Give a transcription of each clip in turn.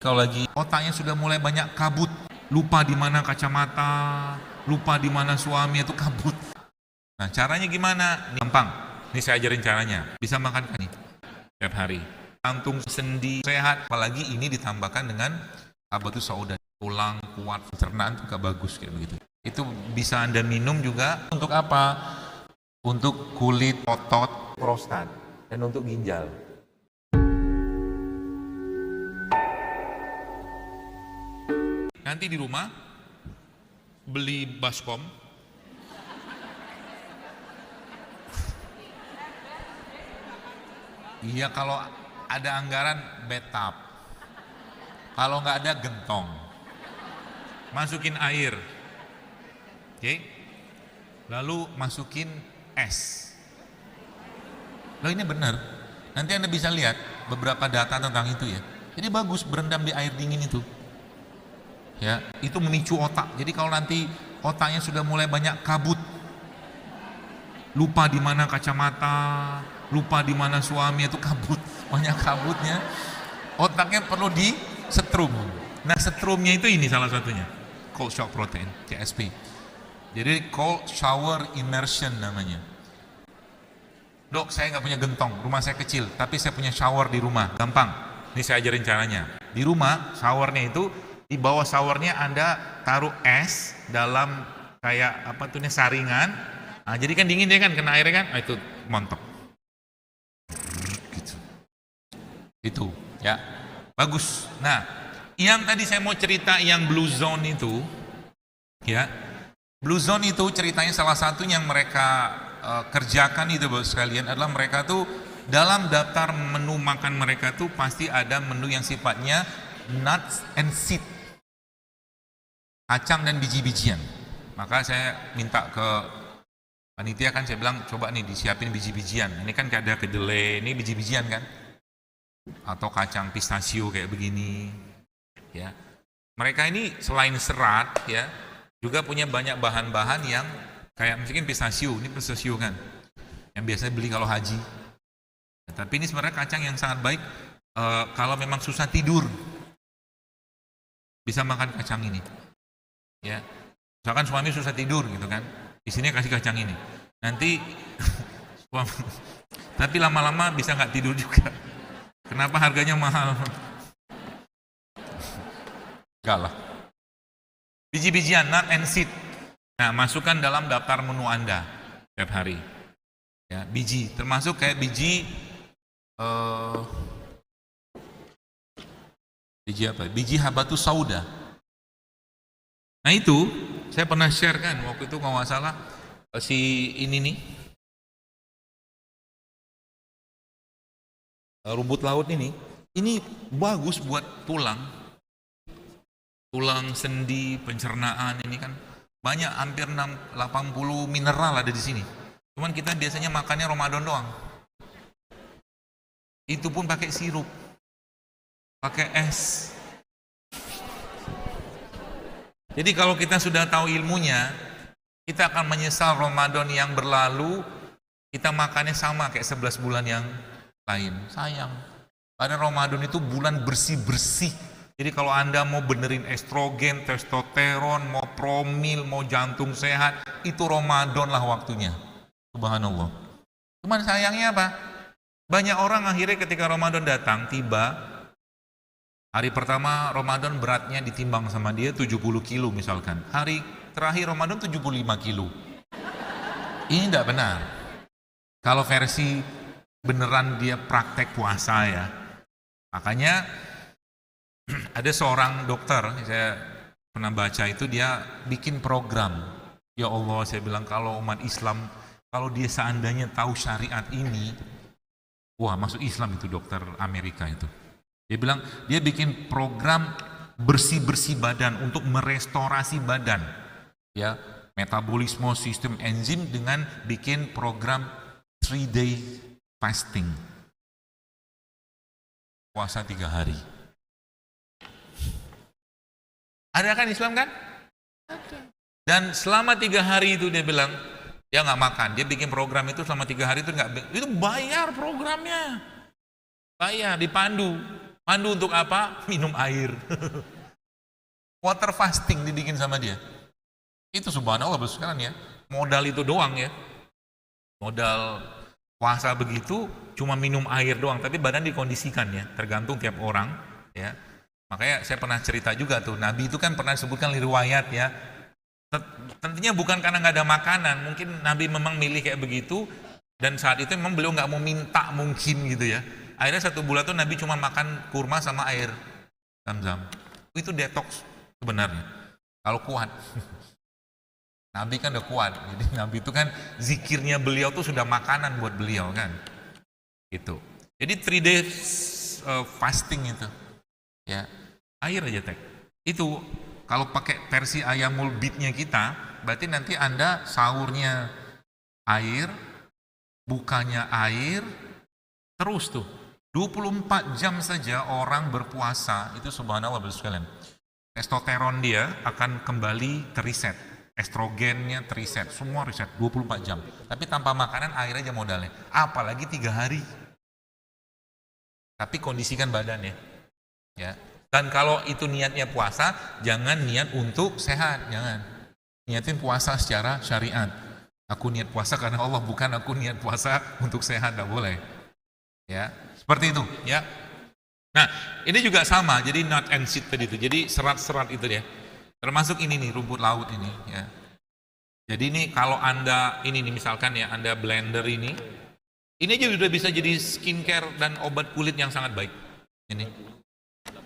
Kalau lagi otaknya sudah mulai banyak kabut, lupa di mana kacamata, lupa di mana suami, itu kabut. Nah, caranya gimana? Gampang. Ini saya ajarin caranya. Bisa makan kan nih tiap hari. Jantung, sendi sehat, apalagi ini ditambahkan dengan habatus sauda, tulang kuat, pencernaan juga bagus kayak begitu. Itu bisa Anda minum juga untuk apa? Untuk kulit, otot, prostat, dan untuk ginjal. Nanti di rumah beli baskom, iya kalau ada anggaran betap, kalau nggak ada gentong, masukin air, oke? Lalu masukin es. Loh ini benar, nanti Anda bisa lihat beberapa data tentang itu ya. Jadi bagus berendam di air dingin itu. Ya, itu memicu otak. Jadi kalau nanti otaknya sudah mulai banyak kabut, lupa di mana kacamata, lupa di mana suami, itu kabut, banyak kabutnya, otaknya perlu di setrum. Nah, setrumnya itu ini salah satunya, cold shock protein, CSP. Jadi cold shower immersion namanya. Dok, saya nggak punya gentong, rumah saya kecil, tapi saya punya shower di rumah. Gampang, ini saya ajarin caranya. Di rumah showernya itu, di bawah showernya Anda taruh es dalam kayak apa tuh saringan. Nah, jadi kan dingin dia kan, kena airnya kan, itu mantap. Gitu. Itu ya bagus. Nah, yang tadi saya mau cerita yang blue zone itu, ya blue zone itu ceritanya salah satu yang mereka kerjakan itu Bapak sekalian adalah mereka tuh dalam daftar menu makan mereka tuh pasti ada menu yang sifatnya nuts and seed, kacang dan biji-bijian. Maka saya minta ke panitia kan, saya bilang coba nih disiapin biji-bijian. Ini kan kayak ada kedelai, ini biji-bijian kan, atau kacang pistachio kayak begini. Ya, mereka ini selain serat ya, juga punya banyak bahan-bahan yang kayak mungkin pistachio, ini pistachio kan, yang biasanya beli kalau haji. Ya, tapi ini sebenarnya kacang yang sangat baik kalau memang susah tidur, bisa makan kacang ini. Ya, misalkan suami susah tidur gitu kan, di sini kasih kacang ini. Nanti tapi lama-lama bisa nggak tidur juga. Kenapa harganya mahal? Enggak lah. Biji-bijian, nut and seed. Nah, masukkan dalam daftar menu Anda setiap hari. Ya, biji, termasuk kayak biji biji apa? Biji habatus sauda. Nah itu saya pernah share kan waktu itu kalau nggak salah si ini nih rumput laut ini bagus buat tulang sendi, pencernaan, ini kan banyak, hampir 80 mineral ada di sini. Cuman kita biasanya makannya Ramadan doang. Itu pun pakai sirup, pakai es. Jadi kalau kita sudah tahu ilmunya, kita akan menyesal Ramadan yang berlalu kita makannya sama kayak 11 bulan yang lain. Sayang. Padahal Ramadan itu bulan bersih-bersih. Jadi kalau Anda mau benerin estrogen, testosteron, mau promil, mau jantung sehat, itu Ramadan lah waktunya. Subhanallah. Cuman sayangnya apa? Banyak orang akhirnya ketika Ramadan datang, tiba, hari pertama Ramadan beratnya ditimbang sama dia 70 kilo misalkan. Hari terakhir Ramadan 75 kilo. Ini tidak benar. Kalau versi beneran dia praktek puasa ya. Makanya ada seorang dokter, saya pernah baca itu, dia bikin program. Ya Allah, saya bilang kalau umat Islam, kalau dia seandainya tahu syariat ini, wah masuk Islam itu dokter Amerika itu. Dia bilang, dia bikin program bersih-bersih badan untuk merestorasi badan. Ya, metabolisme, sistem enzim dengan bikin program 3-day fasting. Puasa 3 hari. Ada kan Islam kan? Ada. Dan selama 3 hari itu dia bilang, dia nggak makan. Dia bikin program itu selama 3 hari itu nggak, itu bayar programnya. Bayar, dipandu. Mandu untuk apa? Minum air. Water fasting dibikin sama dia. Itu subhanallah sekalian ya. Modal itu doang ya. Modal puasa begitu cuma minum air doang, tapi badan dikondisikan ya, tergantung tiap orang ya. Makanya saya pernah cerita juga tuh, Nabi itu kan pernah disebutkan di riwayat ya. Tentunya bukan karena nggak ada makanan, mungkin Nabi memang milih kayak begitu dan saat itu memang beliau nggak mau minta mungkin gitu ya. Akhirnya 1 bulan tuh Nabi cuma makan kurma sama air Zam-Zam. Itu detox sebenarnya. Kalau kuat. Nabi kan udah kuat. Jadi Nabi itu kan zikirnya beliau tuh sudah makanan buat beliau kan. Gitu. Jadi 3 days fasting itu. Ya. Air aja Tek. Itu kalau pakai versi Ayamul Bidnya kita, berarti nanti Anda sahurnya air, bukanya air, terus tuh 24 jam saja orang berpuasa, itu subhanallah sekalian. Testosteron dia akan kembali teriset, estrogennya teriset, semua riset 24 jam. Tapi tanpa makanan air aja modalnya, apalagi 3 hari. Tapi kondisikan badan ya. Dan kalau itu niatnya puasa, jangan niat untuk sehat, jangan. Niatin puasa secara syariat. Aku niat puasa karena Allah, bukan aku niat puasa untuk sehat, tidak boleh. Ya, seperti itu, ya. Nah, ini juga sama, jadi nut and seed tadi itu. Jadi serat-serat itu ya. Termasuk ini nih, rumput laut ini, ya. Jadi ini kalau Anda ini nih misalkan ya, Anda blender ini aja sudah bisa jadi skincare dan obat kulit yang sangat baik. Ini.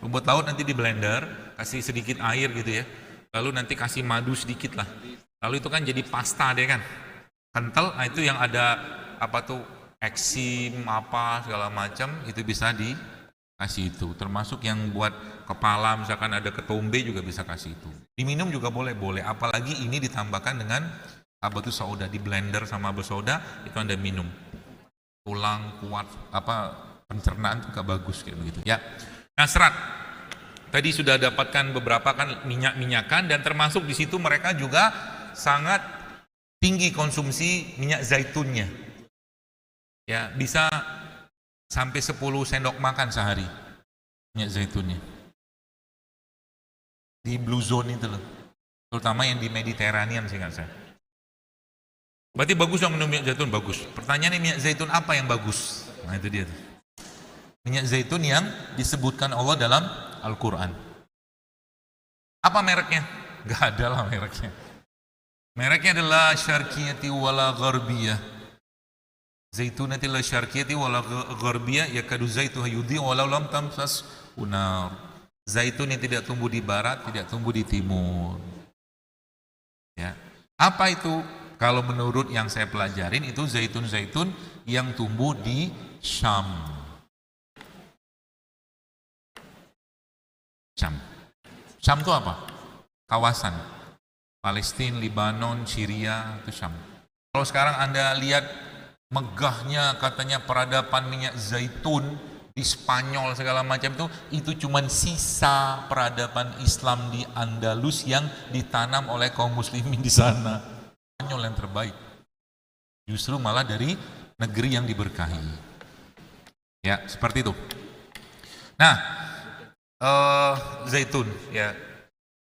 Rumput laut nanti di blender, kasih sedikit air gitu ya, lalu nanti kasih madu sedikit lah, lalu itu kan jadi pasta deh kan, kental. Nah itu yang ada apa tuh eksim apa segala macam itu bisa dikasih itu, termasuk yang buat kepala misalkan ada ketombe juga bisa kasih itu. Diminum juga boleh, apalagi ini ditambahkan dengan habatus sauda, di blender sama habatus sauda itu Anda minum, tulang kuat apa pencernaan juga bagus kayak begitu ya. Nah serat, tadi sudah dapatkan beberapa kan minyak-minyakan, dan termasuk di situ mereka juga sangat tinggi konsumsi minyak zaitunnya. Ya, bisa sampai 10 sendok makan sehari minyak zaitunnya. Di blue zone itu loh, terutama yang di Mediterranean seingat saya. Berarti bagus yang minum minyak zaitun, bagus. Pertanyaannya minyak zaitun apa yang bagus? Nah itu dia tuh. Minyak zaitun yang disebutkan Allah dalam Al-Quran. Apa mereknya? Gak ada lah mereknya. Mereknya adalah syarqiyati wala gharbiyah. Zaitunati la syarqiyati wala gharbiyah yakadu zaituha yudhi walau lam tamsas unar. Zaitun yang tidak tumbuh di barat, tidak tumbuh di timur. Ya. Apa itu? Kalau menurut yang saya pelajarin itu zaitun-zaitun yang tumbuh di Syam. Syam itu apa? Kawasan Palestina, Lebanon, Syria, itu Syam. Kalau sekarang Anda lihat megahnya katanya peradaban minyak zaitun di Spanyol segala macam itu cuman sisa peradaban Islam di Andalus yang ditanam oleh kaum muslimin di sana. Spanyol yang terbaik. Justru malah dari negeri yang diberkahi. Ya, seperti itu. Nah, zaitun ya.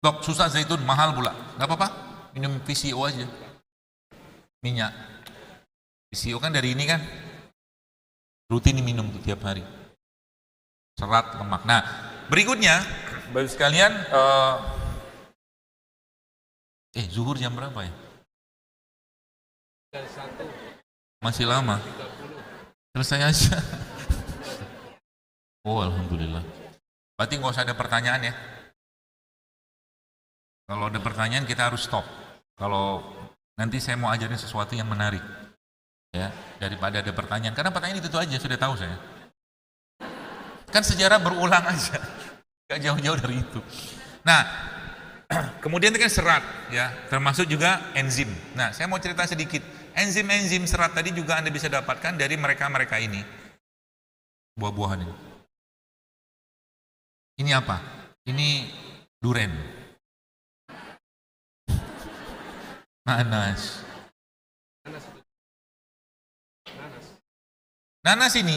Dok, susah zaitun, mahal pula. Gak apa-apa, minum PCO aja. Minyak PCO kan dari ini kan rutin diminum tuh tiap hari. Serat, lemak. Nah, berikutnya bagi sekalian zuhur jam berapa ya? Masih lama. Selesai aja. Oh, alhamdulillah. Berarti nggak usah ada pertanyaan ya. Kalau ada pertanyaan kita harus stop. Kalau nanti saya mau ajarin sesuatu yang menarik, ya daripada ada pertanyaan. Karena pertanyaan itu aja sudah tahu saya. Kan sejarah berulang aja, nggak jauh-jauh dari itu. Nah, kemudian itu kan serat, ya termasuk juga enzim. Nah, saya mau cerita sedikit. Enzim-enzim serat tadi juga Anda bisa dapatkan dari mereka-mereka ini, buah-buahan ini. Ini apa? Ini duren, nanas. Nanas ini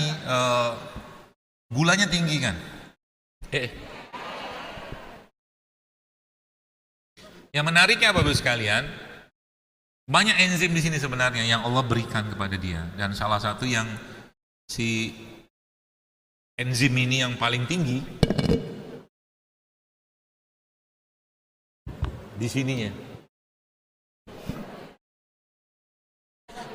gulanya tinggi kan? Yang menariknya apa Bapak sekalian, banyak enzim di sini sebenarnya yang Allah berikan kepada dia, dan salah satu yang si enzim ini yang paling tinggi di sininya.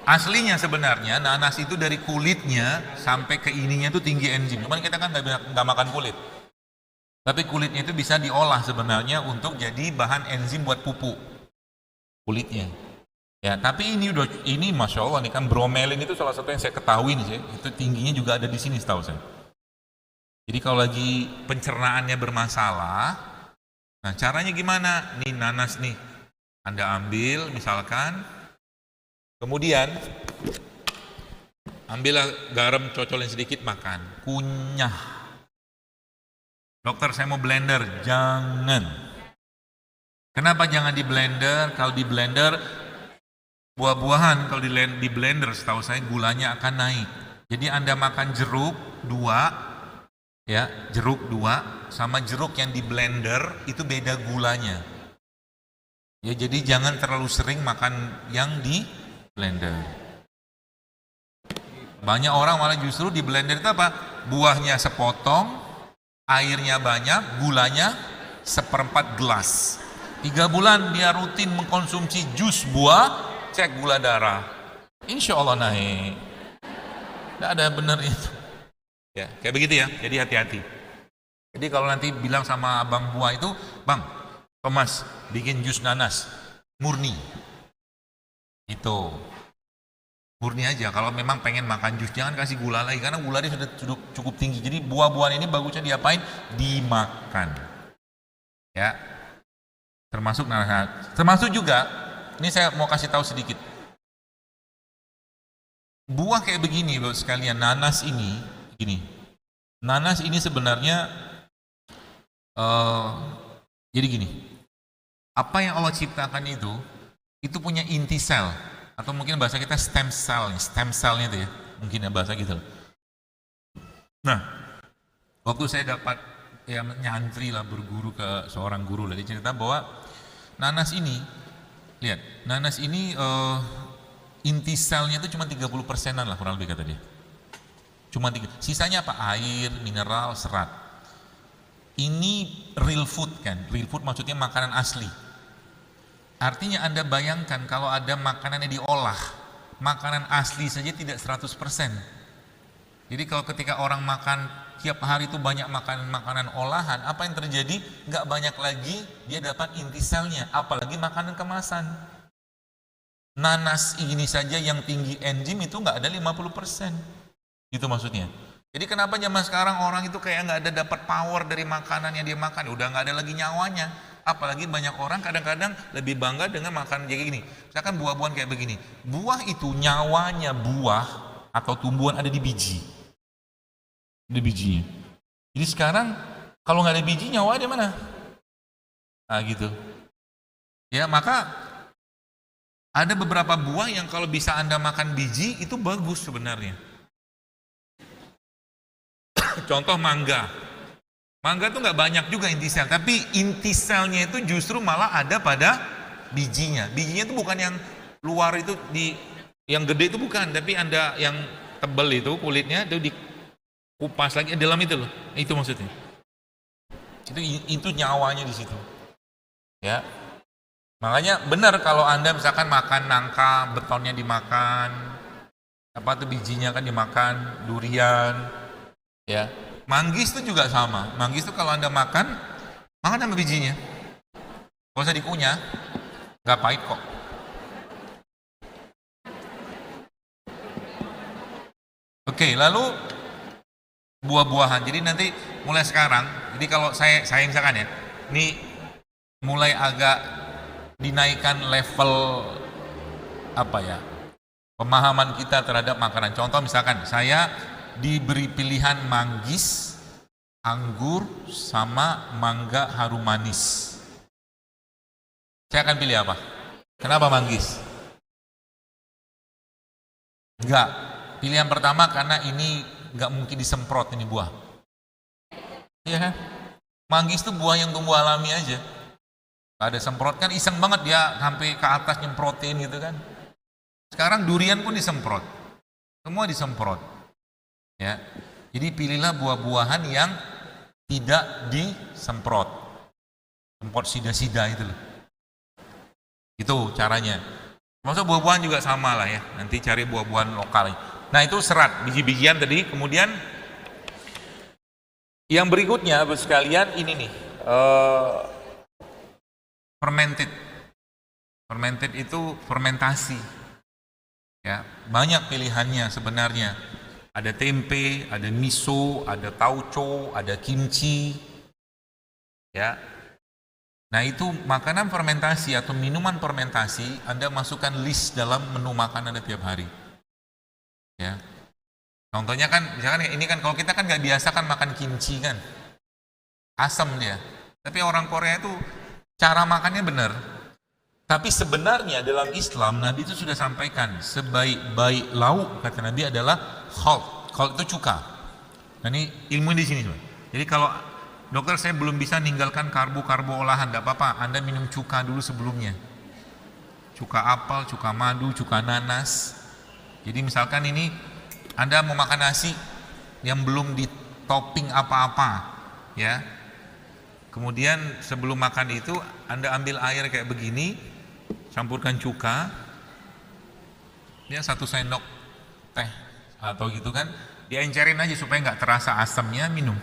Aslinya sebenarnya nanas itu dari kulitnya sampai ke ininya itu tinggi enzim. Cuman kita kan nggak makan kulit. Tapi kulitnya itu bisa diolah sebenarnya untuk jadi bahan enzim buat pupuk kulitnya. Ya, tapi ini masya Allah nih kan bromelin itu salah satu yang saya ketahui nih, itu tingginya juga ada di sini setahu saya. Jadi kalau lagi pencernaannya bermasalah, nah caranya gimana? Nih nanas nih, Anda ambil misalkan, kemudian ambillah garam, cocolin sedikit, makan, kunyah. Dokter saya mau blender, jangan. Kenapa jangan di blender? Kalau di blender buah-buahan, kalau di blender setahu saya gulanya akan naik. Jadi Anda makan jeruk 2, ya jeruk 2 sama jeruk yang di blender itu beda gulanya. Ya jadi jangan terlalu sering makan yang di blender. Banyak orang malah justru di blender itu apa? Buahnya sepotong, airnya banyak, gulanya 1/4 gelas. 3 bulan dia rutin mengkonsumsi jus buah, cek gula darah, insya Allah naik. Tidak ada benar itu. Ya, kayak begitu ya. Jadi hati-hati. Jadi kalau nanti bilang sama abang buah itu, bang, Thomas bikin jus nanas murni. Itu murni aja. Kalau memang pengen makan jus, jangan kasih gula lagi karena gulanya sudah cukup tinggi. Jadi buah-buahan ini bagusnya diapain? Dimakan. Ya. Termasuk nanas. Termasuk juga, ini saya mau kasih tahu sedikit. Buah kayak begini Bapak sekalian, nanas ini gini. Nanas ini sebenarnya jadi gini. Apa yang Allah ciptakan itu punya inti sel. Atau mungkin bahasa kita stem cell-nya itu ya, mungkin ya bahasa gitu. Nah, waktu saya dapat ya nyantri lah, berguru ke seorang guru lah, dia cerita bahwa nanas ini, lihat, nanas ini inti selnya itu cuma 30%-an lah kurang lebih kata dia. Cuma 3, sisanya apa? Air, mineral, serat. Ini real food kan, real food maksudnya makanan asli. Artinya Anda bayangkan kalau ada makanan yang diolah, makanan asli saja tidak 100%. Jadi kalau ketika orang makan tiap hari itu banyak makanan olahan, apa yang terjadi? Nggak banyak lagi dia dapat inti selnya, apalagi makanan kemasan. Nanas ini saja yang tinggi enzim itu nggak ada 50%. Itu maksudnya. Jadi kenapa zaman sekarang orang itu kayak nggak ada dapat power dari makanan yang dia makan, udah nggak ada lagi nyawanya. Apalagi banyak orang kadang-kadang lebih bangga dengan makan kayak gini. Misalkan buah-buahan kayak begini. Buah itu nyawanya buah atau tumbuhan ada di biji. Di bijinya. Jadi sekarang kalau nggak ada biji, nyawa ada mana? Nah gitu. Ya maka ada beberapa buah yang kalau bisa Anda makan biji itu bagus sebenarnya. Contoh mangga. Mangga tuh nggak banyak juga inti sel, tapi inti selnya itu justru malah ada pada bijinya. Bijinya itu bukan yang luar itu yang gede itu bukan, tapi Anda yang tebal itu kulitnya itu dikupas lagi dalam itu loh. Itu maksudnya. Itu nyawanya di situ. Ya. Makanya benar kalau Anda misalkan makan nangka, betonnya dimakan, apa tuh bijinya kan dimakan, durian, ya. Manggis itu juga sama. Manggis itu kalau Anda makan sama bijinya. Kalau usah dikunyah, nggak pahit kok. Oke, lalu buah-buahan. Jadi nanti mulai sekarang, jadi kalau saya misalkan ya, ini mulai agak dinaikkan level apa ya, pemahaman kita terhadap makanan. Contoh misalkan saya diberi pilihan manggis, anggur, sama mangga harum manis. Saya akan pilih apa? Kenapa manggis? Enggak. Pilihan pertama karena ini enggak mungkin disemprot ini buah. Iya kan? Manggis itu buah yang tumbuh alami aja. Gak ada semprot, kan iseng banget dia sampai ke atas nyemprotin gitu kan. Sekarang durian pun disemprot. Semua disemprot. Ya. Jadi pilihlah buah-buahan yang tidak disemprot. Semprot sida-sida itu loh. Itu caranya. Maksud buah-buahan juga sama lah ya. Nanti cari buah-buahan lokal. Nah itu serat, biji-bijian tadi. Kemudian yang berikutnya, Bapak sekalian, ini nih. Fermented. Fermented itu fermentasi. Ya, banyak pilihannya sebenarnya. Ada tempe, ada miso, ada tauco, ada kimchi. Ya. Nah, itu makanan fermentasi atau minuman fermentasi Anda masukkan list dalam menu makan Anda tiap hari. Ya. Contohnya kan, misalkan ini kan kalau kita kan nggak biasa kan makan kimchi kan. Asam dia. Tapi orang Korea itu cara makannya benar. Tapi sebenarnya dalam Islam Nabi itu sudah sampaikan sebaik-baik lauk kata Nabi adalah khalt. Khalt itu cuka. Nah ini ilmu di sini. Jadi kalau dokter saya belum bisa ninggalkan karbo-karbo olahan, tidak apa-apa. Anda minum cuka dulu sebelumnya. Cuka apel, cuka madu, cuka nanas. Jadi misalkan ini Anda mau makan nasi yang belum ditopping apa-apa, ya. Kemudian sebelum makan itu Anda ambil air kayak begini, campurkan cuka, ya 1 sendok teh atau gitu kan, diencerin aja supaya nggak terasa asamnya, minum.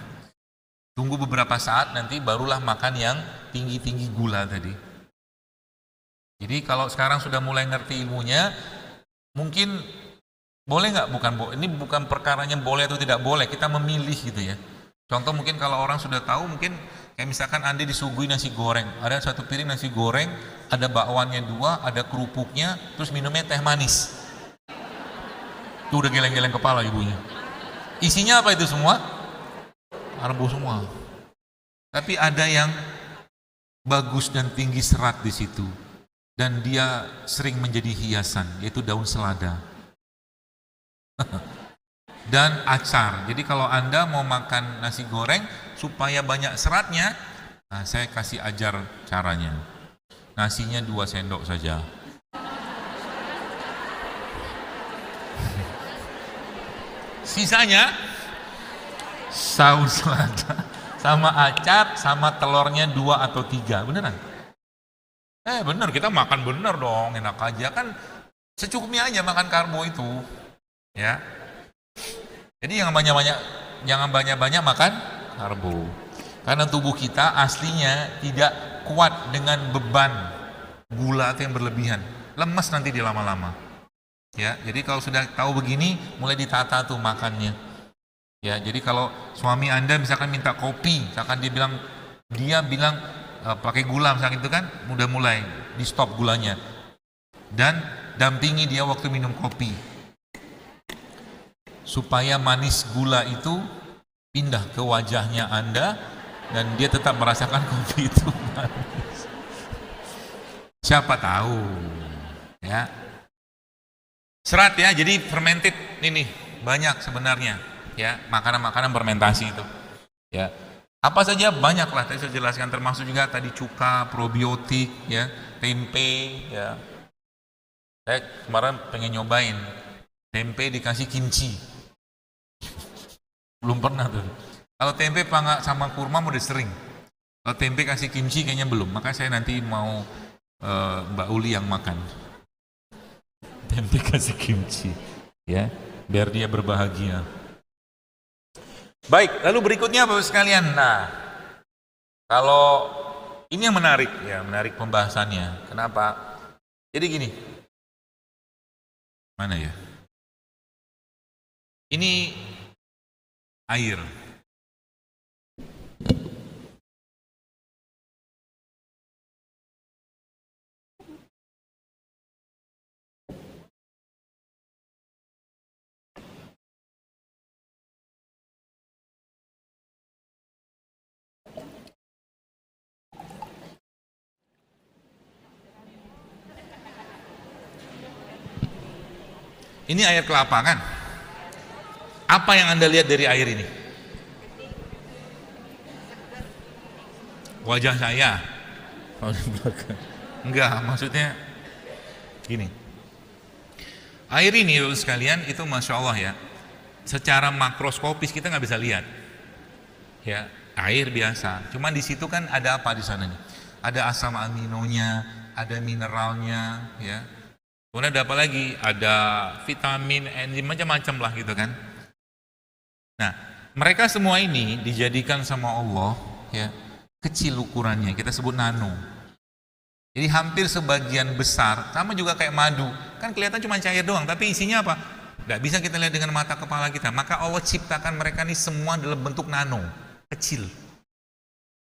Tunggu beberapa saat nanti barulah makan yang tinggi-tinggi gula tadi. Jadi kalau sekarang sudah mulai ngerti ilmunya, mungkin boleh nggak? Ini bukan perkaranya boleh atau tidak boleh, kita memilih gitu ya. Contoh mungkin kalau orang sudah tahu, mungkin kayak misalkan Anda disuguhi nasi goreng, ada 1 piring nasi goreng, ada bakwannya 2, ada kerupuknya, terus minumnya teh manis. Itu udah geleng-geleng kepala ibunya. Isinya apa itu semua? Karbo semua. Tapi ada yang bagus dan tinggi serat di situ, dan dia sering menjadi hiasan, yaitu daun selada dan acar. Jadi kalau Anda mau makan nasi goreng supaya banyak seratnya, nah saya kasih ajar caranya. Nasinya 2 sendok saja. Sisanya saus selada sama acar sama telurnya 2 atau 3. Beneran? Bener, kita makan bener dong, enak aja kan, secukupnya aja makan karbo itu. Ya. Jadi jangan banyak-banyak makan karbo. Karena tubuh kita aslinya tidak kuat dengan beban gula yang berlebihan. Lemes nanti di lama-lama. Ya, jadi kalau sudah tahu begini, mulai ditata tuh makannya. Ya, jadi kalau suami Anda misalkan minta kopi, misalkan dia bilang pakai gula misalkan itu kan, udah mulai di stop gulanya. Dan dampingi dia waktu minum kopi. Supaya manis gula itu pindah ke wajahnya Anda dan dia tetap merasakan kopi itu manis. Siapa tahu, ya. Serat ya, jadi fermented ini banyak sebenarnya, ya, makanan-makanan fermentasi itu. Ya. Apa saja banyak lah, tadi saya jelaskan, termasuk juga tadi cuka, probiotik, ya, tempe, ya. Saya kemarin pengen nyobain tempe dikasih kimchi. Belum pernah tuh. Kalau tempe pangak sama kurma udah sering. Kalau tempe kasih kimchi kayaknya belum. Maka saya nanti mau Mbak Uli yang makan. Tempe kasih kimchi, ya, biar dia berbahagia. Baik, lalu berikutnya Bapak sekalian. Nah, kalau ini yang menarik, ya, menarik pembahasannya. Kenapa? Jadi gini. Mana ya? Ini air. Ini air kelapa kan? Apa yang Anda lihat dari air ini? wajah saya. Oh, di belakang. Enggak, maksudnya gini. Air ini sekalian itu masya Allah ya. Secara makroskopis kita nggak bisa lihat. Ya, air biasa. Cuman di situ kan ada apa di sana nih? Ada asam aminonya, ada mineralnya, ya. Kemudian ada apa lagi? Ada vitamin, enzim, macam-macam lah gitu kan. Nah, mereka semua ini dijadikan sama Allah, ya, kecil ukurannya. Kita sebut nano. Jadi hampir sebagian besar, sama juga kayak madu. Kan kelihatan cuma cair doang, tapi isinya apa? Nggak bisa kita lihat dengan mata kepala kita. Maka Allah ciptakan mereka ini semua dalam bentuk nano. Kecil,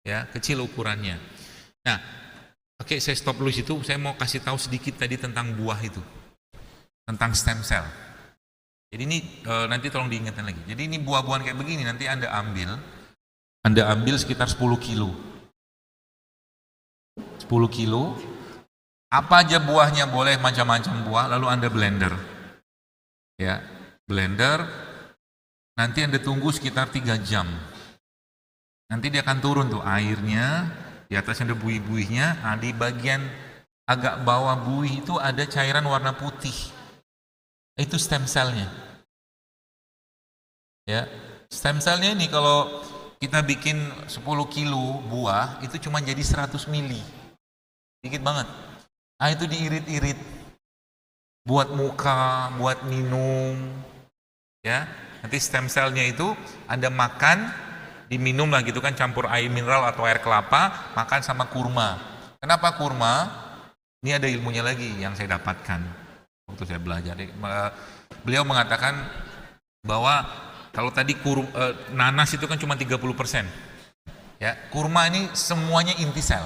ya, kecil ukurannya. Nah, oke, saya stop dulu situ. Saya mau kasih tahu sedikit tadi tentang buah itu, tentang stem cell. Jadi ini nanti tolong diingatkan lagi. Jadi ini buah-buahan kayak begini nanti Anda ambil sekitar 10 kilo. 10 kilo. Apa aja buahnya boleh, macam-macam buah, lalu Anda blender. Ya, blender. Nanti Anda tunggu sekitar 3 jam. Nanti dia akan turun tuh airnya, di atasnya ada buih-buihnya. Nah, di bagian agak bawah buih itu ada cairan warna putih. Itu stem cell-nya. Ya, stem cell-nya ini kalau kita bikin 10 kilo buah itu cuma jadi 100 mili. Dikit banget. Nah, itu diirit-irit. Buat muka, buat minum. Ya, nanti stem cell-nya itu Anda makan, diminum lah gitu kan, campur air mineral atau air kelapa, makan sama kurma. Kenapa kurma? Ini ada ilmunya lagi yang saya dapatkan waktu saya belajar. Beliau mengatakan bahwa kalau tadi nanas itu kan cuma 30%. Ya, kurma ini semuanya inti sel.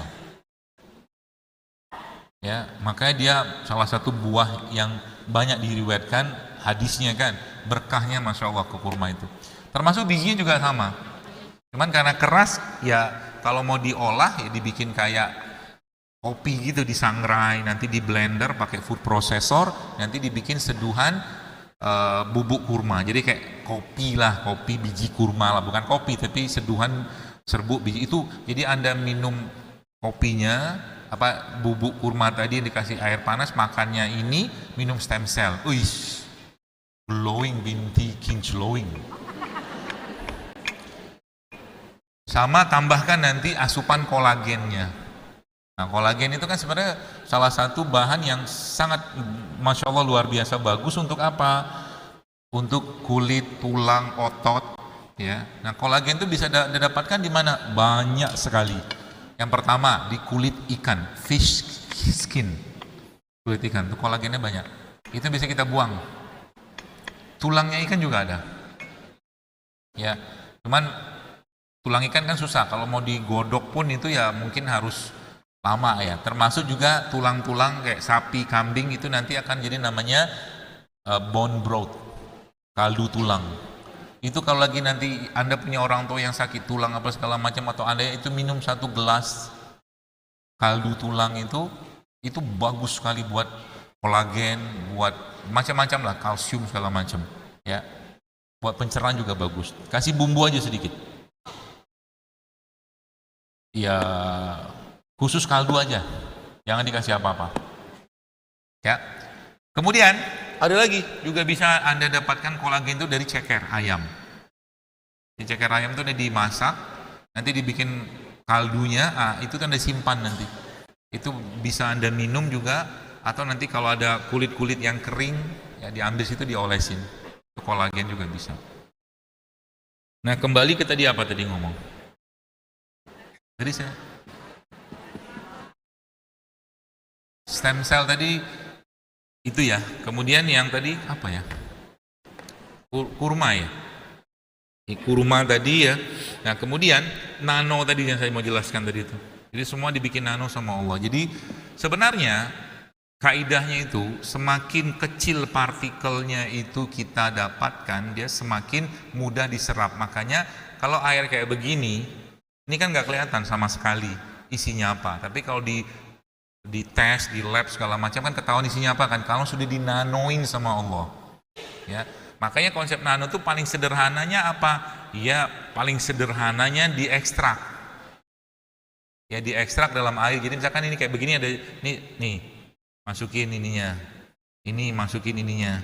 Ya, makanya dia salah satu buah yang banyak diriwayatkan hadisnya kan, berkahnya masya Allah ke kurma itu. Termasuk bijinya juga sama. Cuman karena keras, ya kalau mau diolah ya dibikin kayak kopi gitu, disangrai, nanti di blender pakai food processor, nanti dibikin seduhan bubuk kurma. Jadi kayak kopi lah, kopi biji kurma lah, bukan kopi tapi seduhan serbuk biji itu. Jadi Anda minum kopinya, bubuk kurma tadi dikasih air panas, makannya ini minum stem cell. Uish, glowing binti kinclowing. Sama tambahkan nanti asupan kolagennya. Nah, kolagen itu kan sebenarnya salah satu bahan yang sangat masya Allah luar biasa bagus untuk apa? Untuk kulit, tulang, otot. Ya. Nah, kolagen itu bisa didapatkan di mana? Banyak sekali. Yang pertama di kulit ikan, fish skin. Kulit ikan itu kolagennya banyak. Itu bisa kita buang. Tulangnya ikan juga ada. Ya, cuman tulang ikan kan susah, kalau mau digodok pun itu ya mungkin harus lama ya. Termasuk juga tulang-tulang kayak sapi, kambing itu nanti akan jadi namanya bone broth, kaldu tulang. Itu kalau lagi nanti Anda punya orang tua yang sakit tulang apa segala macam, atau Anda itu minum 1 gelas kaldu tulang itu bagus sekali buat kolagen, buat macam-macam lah, kalsium segala macam ya. Buat pencernaan juga bagus. Kasih bumbu aja sedikit. Ya khusus kaldu aja, jangan dikasih apa-apa ya. Kemudian ada lagi juga bisa Anda dapatkan kolagen itu dari ceker ayam. Di ceker ayam itu udah dimasak, nanti dibikin kaldunya, itu kan disimpan nanti. Itu bisa Anda minum juga, atau nanti kalau ada kulit-kulit yang kering ya diambil situ diolesin. Itu kolagen juga bisa. Nah, kembali ke tadi apa tadi ngomong? Jadi stem cell tadi itu ya. Kemudian yang tadi apa ya? Kurma ya. Kurma tadi ya. Nah, kemudian nano tadi yang saya mau jelaskan tadi itu. Jadi semua dibikin nano sama Allah. Jadi sebenarnya kaidahnya itu semakin kecil partikelnya itu kita dapatkan, dia semakin mudah diserap. Makanya kalau air kayak begini, ini kan nggak kelihatan sama sekali isinya apa. Tapi kalau di tes, di lab segala macam kan ketahuan isinya apa kan. Kalau sudah dinanoin sama Allah, ya. Makanya konsep nano itu paling sederhananya apa? Ya paling sederhananya diekstrak. ya diekstrak dalam air. Jadi misalkan ini kayak begini ada nih masukin ininya, ini masukin ininya.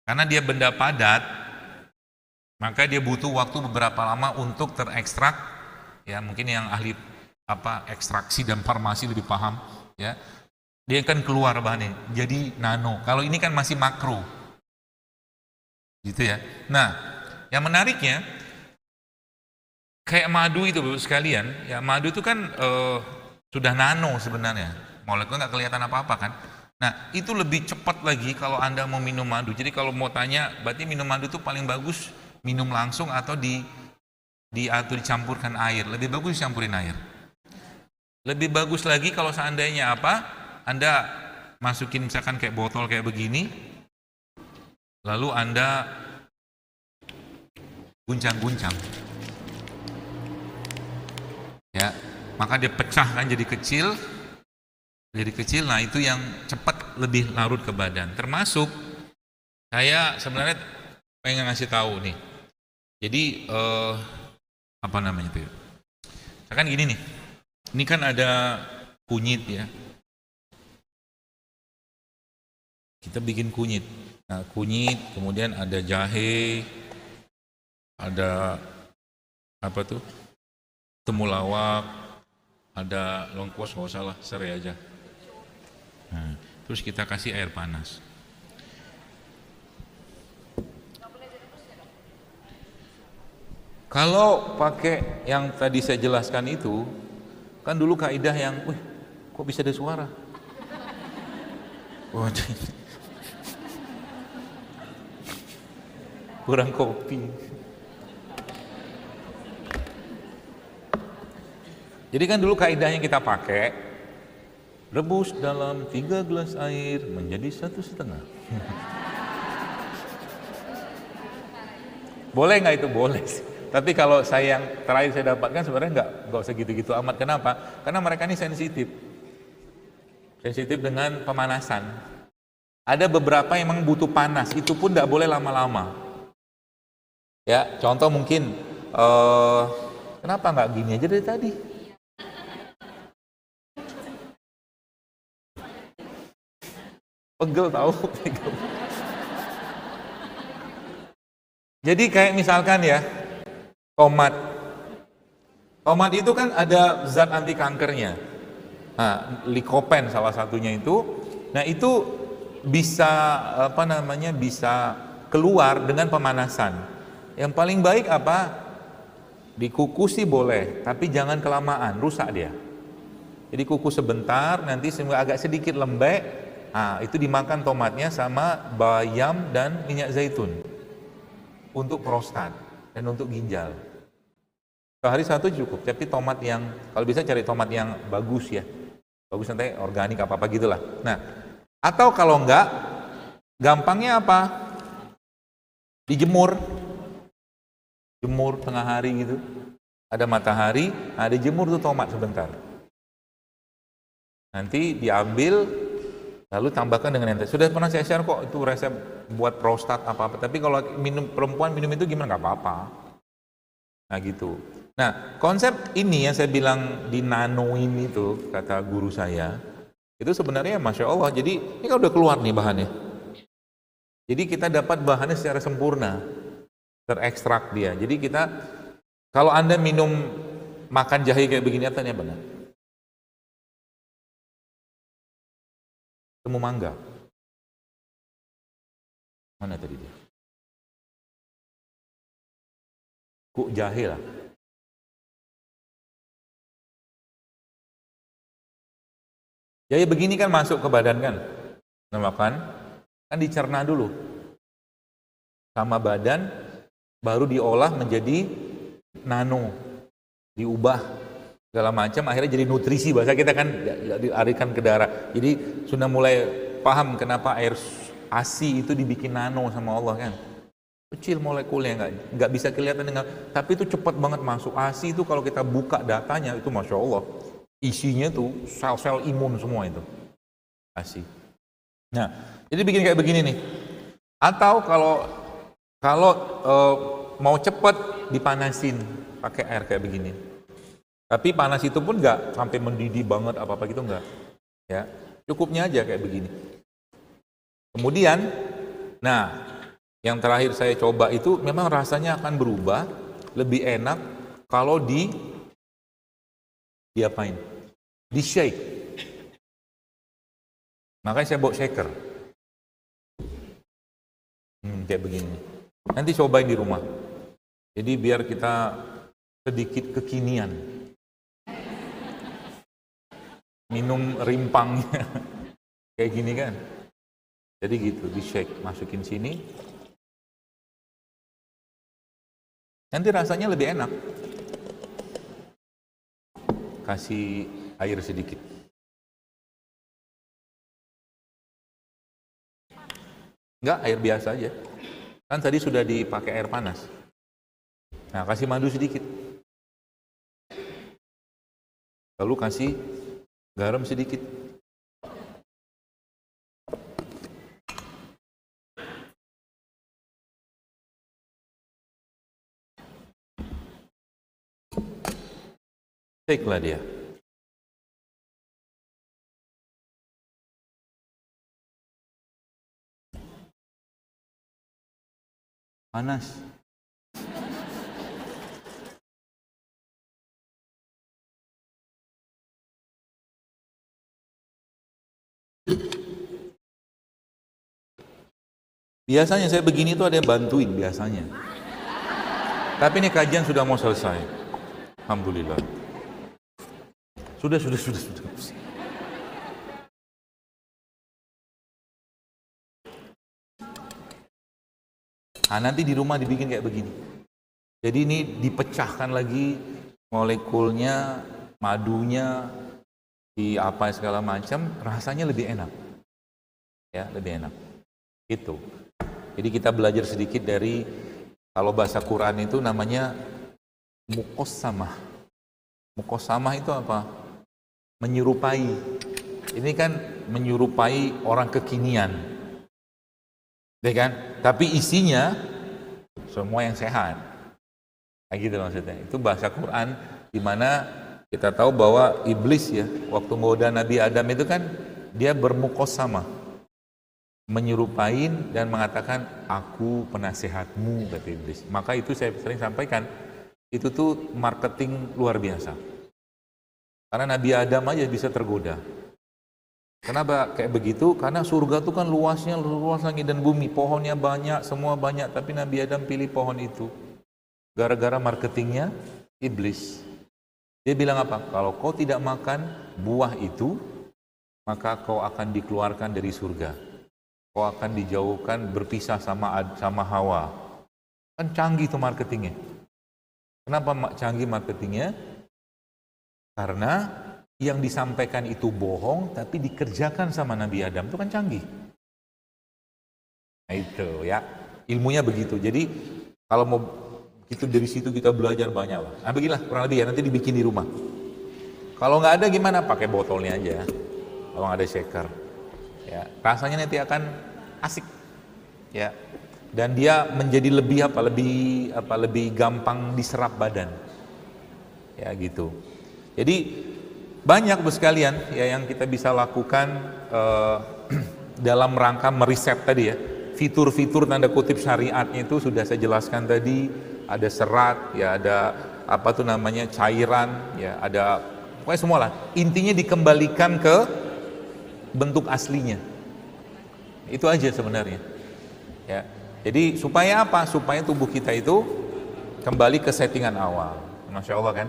Karena dia benda padat, maka dia butuh waktu beberapa lama untuk terekstrak. Ya mungkin yang ahli ekstraksi dan farmasi lebih paham. Ya dia kan keluar bahannya jadi nano. Kalau ini kan masih makro, gitu ya. Nah, yang menariknya kayak madu itu Bapak sekalian, ya madu itu kan sudah nano sebenarnya, molekul nggak kelihatan apa-apa kan. Nah, itu lebih cepat lagi kalau Anda mau minum madu. Jadi kalau mau tanya, berarti minum madu itu paling bagus minum langsung atau atau dicampurkan air. Lebih bagus dicampurin air. Lebih bagus lagi kalau seandainya Anda masukin misalkan kayak botol kayak begini, lalu Anda guncang-guncang, ya, maka dia pecah kan jadi kecil. Nah itu yang cepat lebih larut ke badan. Termasuk saya sebenarnya pengen ngasih tahu nih. Jadi apa namanya itu? Kan gini nih. Ini kan ada kunyit ya. Kita bikin kunyit. Nah, kunyit, kemudian ada jahe, ada temulawak, ada lengkuas, nggak usah lah, serai aja. Nah, terus kita kasih air panas. Kalau pakai yang tadi saya jelaskan itu, kan dulu kaidah yang, kok bisa ada suara? Kurang kopi. Jadi kan dulu kaidahnya kita pakai rebus dalam 3 gelas air menjadi 1,5. Boleh nggak itu? Boleh. Tapi kalau saya yang terakhir saya dapatkan sebenarnya nggak usah gitu-gitu amat. Kenapa? Karena mereka ini sensitif dengan pemanasan. Ada beberapa yang memang butuh panas, itu pun nggak boleh lama-lama. Ya, contoh mungkin kenapa nggak gini aja dari tadi? Pegel tahu. Jadi kayak misalkan ya, tomat itu kan ada zat anti kankernya. Nah, likopen salah satunya itu. Nah, itu bisa bisa keluar dengan pemanasan. Yang paling baik dikukus sih boleh, tapi jangan kelamaan, rusak dia. Jadi kukus sebentar, nanti sehingga agak sedikit lembek. Nah, itu dimakan tomatnya sama bayam dan minyak zaitun untuk prostat dan untuk ginjal. Sehari 1 cukup, tapi tomat yang, kalau bisa cari tomat yang bagus ya, bagus nanti organik apa gitulah. Nah, atau kalau enggak, gampangnya dijemur tengah hari gitu, ada matahari, ada jemur tuh tomat sebentar, nanti diambil lalu tambahkan dengan ente. Sudah pernah saya share kok itu resep buat prostat apa-apa. Tapi kalau perempuan minum itu gimana? Nggak apa-apa. Nah gitu. Nah konsep ini yang saya bilang di nanoin itu, kata guru saya, itu sebenarnya Masya Allah. Jadi ini kan udah keluar nih bahannya. Jadi kita dapat bahannya secara sempurna, terekstrak dia. Jadi kita, kalau Anda makan jahe kayak begini, artinya benar. Temu mangga. Mana tadi dia? Kuk jahe lah. Jahe begini kan masuk ke badan kan? Makan, kan dicerna dulu sama badan, baru diolah menjadi nano, diubah segala macam, akhirnya jadi nutrisi, bahasa kita kan dialirkan ke darah. Jadi sudah mulai paham kenapa air ASI itu dibikin nano sama Allah kan, kecil molekulnya, nggak bisa kelihatan dengan, tapi itu cepat banget masuk. ASI itu kalau kita buka datanya itu Masya Allah, isinya tuh sel-sel imun semua itu ASI. Nah, jadi bikin kayak begini nih. Atau kalau mau cepat dipanasin pakai air kayak begini. Tapi panas itu pun nggak sampai mendidih banget apa-apa gitu nggak. Ya, cukupnya aja kayak begini. Kemudian, nah, yang terakhir saya coba itu memang rasanya akan berubah, lebih enak kalau diapain? Di shake. Makanya saya bawa shaker. Kayak begini. Nanti cobain di rumah. Jadi biar kita sedikit kekinian. Minum rimpangnya. Kayak gini kan. Jadi gitu, di shake. Masukin sini. Nanti rasanya lebih enak. Kasih air sedikit. Enggak, air biasa aja. Kan tadi sudah dipakai air panas. Nah, kasih madu sedikit. Lalu kasih garam sedikit. Shake-lah dia. Panas. Biasanya saya begini tuh ada yang bantuin biasanya. Tapi ini kajian sudah mau selesai. Alhamdulillah. Sudah. Nah, nanti di rumah dibikin kayak begini. Jadi ini dipecahkan lagi molekulnya, madunya, di apa segala macam, rasanya lebih enak. Ya, lebih enak. Itu. Jadi kita belajar sedikit dari, kalau bahasa Quran itu namanya muqassamah. Muqassamah itu apa? Menyerupai. Ini kan menyerupai orang kekinian. Ya kan? Tapi isinya semua yang sehat. Kayak gitu maksudnya. Itu bahasa Quran di mana kita tahu bahwa iblis ya, waktu menggoda Nabi Adam itu kan dia bermuqassamah, menyerupain dan mengatakan aku penasehatmu, kata iblis. Maka itu saya sering sampaikan, itu tuh marketing luar biasa. Karena Nabi Adam aja bisa tergoda. Kenapa kayak begitu? Karena surga itu kan luasnya luas langit dan bumi, pohonnya banyak, semua banyak, tapi Nabi Adam pilih pohon itu gara-gara marketingnya iblis. Dia bilang apa? Kalau kau tidak makan buah itu, maka kau akan dikeluarkan dari surga. Kau akan dijauhkan, berpisah sama Hawa. Kan canggih itu marketingnya. Kenapa canggih marketingnya? Karena yang disampaikan itu bohong, tapi dikerjakan sama Nabi Adam, itu kan canggih. Nah itu ya, ilmunya begitu. Jadi kalau mau itu dari situ kita belajar banyak lah. Nah beginilah kurang lebih ya, nanti dibikin di rumah. Kalau nggak ada gimana? Pakai botolnya aja. Kalau nggak ada shaker, ya rasanya nanti akan asik, ya. Dan dia menjadi lebih gampang diserap badan, ya gitu. Jadi banyak sekalian ya yang kita bisa lakukan dalam rangka meriset tadi ya. Fitur-fitur tanda kutip syariatnya itu sudah saya jelaskan tadi. Ada serat, ya ada apa tuh namanya cairan, ya ada pokoknya semua lah. Intinya dikembalikan ke bentuk aslinya. Itu aja sebenarnya. Ya. Jadi supaya apa? Supaya tubuh kita itu kembali ke settingan awal. Masya Allah kan?